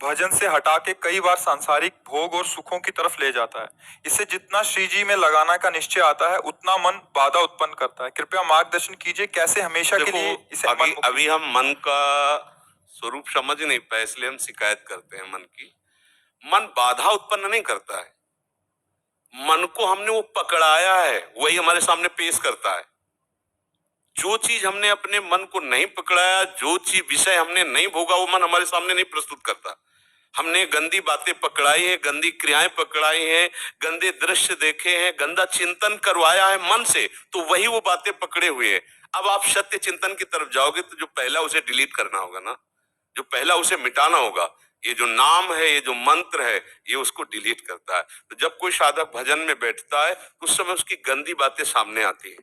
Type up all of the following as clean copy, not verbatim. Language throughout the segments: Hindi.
भजन से हटा के कई बार सांसारिक भोग और सुखों की तरफ ले जाता है। इसे जितना श्री जी में लगाना का निश्चय आता है, उतना मन बाधा उत्पन्न करता है। कृपया मार्गदर्शन कीजिए, कैसे हमेशा के देखो, लिए इसे अभी मन अभी हम मन का स्वरूप समझ नहीं पाए, इसलिए हम शिकायत करते हैं मन की। मन बाधा उत्पन्न नहीं करता है। मन को हमने वो पकड़ाया है, वही हमारे सामने पेश करता है। जो चीज हमने अपने मन को नहीं पकड़ाया, जो चीज विषय हमने नहीं भोगा, वो मन हमारे सामने नहीं प्रस्तुत करता। हमने गंदी बातें पकड़ाई हैं, गंदी क्रियाएं पकड़ाई हैं, गंदे दृश्य देखे हैं, गंदा चिंतन करवाया है मन से, तो वही वो बातें पकड़े हुए हैं। अब आप सत्य चिंतन की तरफ जाओगे तो जो पहला उसे डिलीट करना होगा ना, जो पहला उसे मिटाना होगा। ये जो नाम है, ये जो मंत्र है, ये उसको डिलीट करता है। तो जब कोई साधक भजन में बैठता है तो उस समय उसकी गंदी बातें सामने आती है।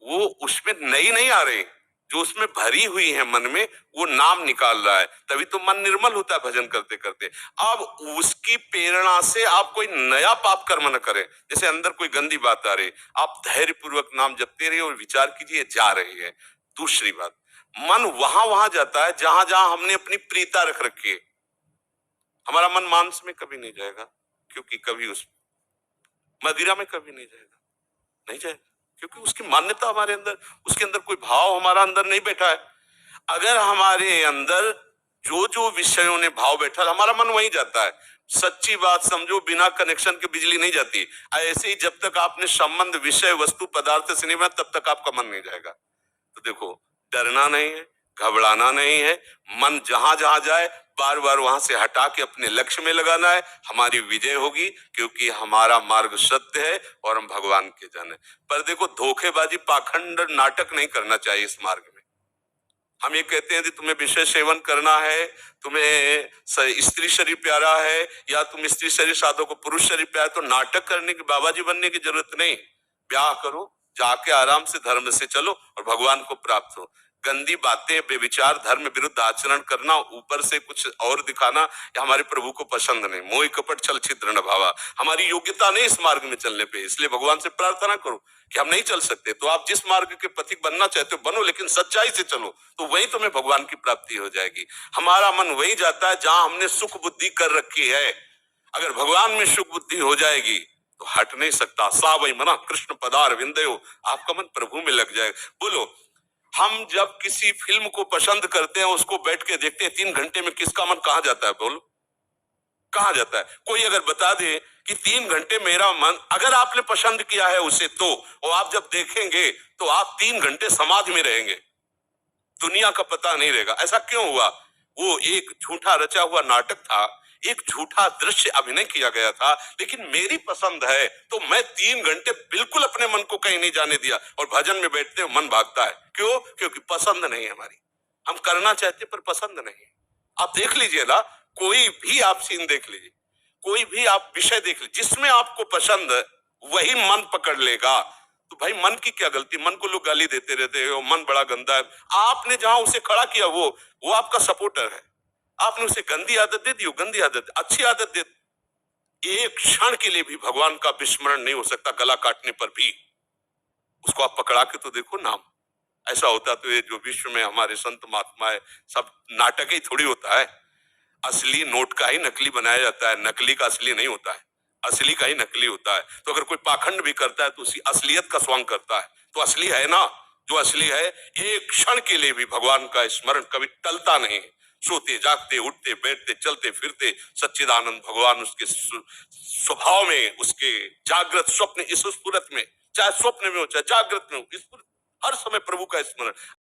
वो उसमें नई नहीं आ रही, जो उसमें भरी हुई है मन में, वो नाम निकाल रहा है। तभी तो मन निर्मल होता है भजन करते करते। अब उसकी प्रेरणा से आप कोई नया पाप कर्म न करें। जैसे अंदर कोई गंदी बात आ रही, आप धैर्य पूर्वक नाम जपते रहिए और विचार कीजिए जा रही है। दूसरी बात, मन वहां वहां जाता है जहां जहां हमने अपनी प्रीता रख रखी है। हमारा मन मांस में कभी नहीं जाएगा, क्योंकि कभी उस मदिरा में कभी नहीं जाएगा, नहीं जाएगा, क्योंकि उसकी मान्यता हमारे अंदर, उसके अंदर कोई भाव हमारा अंदर नहीं बैठा है। अगर हमारे अंदर जो जो विषयों ने भाव बैठा, हमारा मन वहीं जाता है। सच्ची बात समझो, बिना कनेक्शन के बिजली नहीं जाती। ऐसे ही जब तक आपने संबंध विषय वस्तु पदार्थ से नहीं बना, तब तक आपका मन नहीं जाएगा। तो देखो, डरना नहीं है, घबराना नहीं है। मन जहां जहां जाए बार बार वहां से हटा के अपने लक्ष्य में लगाना है। हमारी विजय होगी, क्योंकि हमारा मार्ग सत्य है और हम भगवान के जन है। पर देखो, धोखेबाजी पाखंड नाटक नहीं करना चाहिए इस मार्ग में। हम ये कहते हैं कि तुम्हें विषय सेवन करना है, तुम्हें स्त्री शरीर प्यारा है, या तुम स्त्री शरीर साधो को पुरुष शरीर प्यारा, तो नाटक करने की, बाबा जी बनने की जरूरत नहीं। ब्याह करो, जाके आराम से धर्म से चलो और भगवान को प्राप्त हो। गंदी बातें, बेविचार, धर्म विरुद्ध आचरण करना, ऊपर से कुछ और दिखाना, या हमारे प्रभु को पसंद नहीं। मोह कपट छल छिद्र न भावा, हमारी योग्यता नहीं इस मार्ग में चलने पे। इसलिए भगवान से प्रार्थना करो कि हम नहीं चल सकते, तो आप जिस मार्ग के पथिक बनना चाहते हो बनो, लेकिन सच्चाई से चलो, तो वही तुम्हें भगवान की प्राप्ति हो जाएगी। हमारा मन वही जाता है जहां हमने सुख बुद्धि कर रखी है। अगर भगवान में सुख बुद्धि हो जाएगी तो हट नहीं सकता। सा वही मना कृष्ण पदार विंदयो, आपका मन प्रभु में लग जाएगा। बोलो, हम जब किसी फिल्म को पसंद करते हैं, उसको बैठ के देखते हैं, 3 घंटे में किसका मन कहां जाता है? बोलो, कहां जाता है? कोई अगर बता दे कि 3 घंटे मेरा मन, अगर आपने पसंद किया है उसे, तो और आप जब देखेंगे तो आप 3 घंटे समाधि में रहेंगे, दुनिया का पता नहीं रहेगा। ऐसा क्यों हुआ? वो एक झूठा रचा हुआ नाटक था, एक झूठा दृश्य अभिनय किया गया था, लेकिन मेरी पसंद है तो मैं 3 घंटे बिल्कुल अपने मन को कहीं नहीं जाने दिया। और भजन में बैठते मन भागता है, क्यों? क्योंकि पसंद नहीं है हमारी। हम करना चाहते पर पसंद नहीं है। आप देख लीजिए ना, कोई भी आप सीन देख लीजिए, कोई भी आप विषय देख लीजिए, जिसमें आपको पसंद है वही मन पकड़ लेगा। तो भाई, मन की क्या गलती? मन को लोग गाली देते रहते हो, मन बड़ा गंदा है। आपने जहां उसे खड़ा किया, वो आपका सपोर्टर है। आपने उसे गंदी आदत दे दी, वो गंदी आदत, अच्छी आदत दे। एक क्षण के लिए भी भगवान का विस्मरण नहीं हो सकता, गला काटने पर भी। उसको आप पकड़ा के तो देखो नाम। ऐसा होता तो ये जो विश्व में हमारे संत महात्मा है, सब नाटक ही थोड़ी होता है। असली नोट का ही नकली बनाया जाता है, नकली का असली नहीं होता है, असली का ही नकली होता है। तो अगर कोई पाखंड भी करता है तो उसी असलियत का स्वांग करता है, तो असली है ना, जो असली है। एक क्षण के लिए भी भगवान का स्मरण कभी टलता नहीं। सोते जागते, उठते बैठते, चलते फिरते, सच्चिदानंद भगवान उसके स्वभाव में, उसके जागृत स्वप्न इस स्फुरत में, चाहे स्वप्न में हो चाहे जागृत में हो, हर समय प्रभु का स्मरण।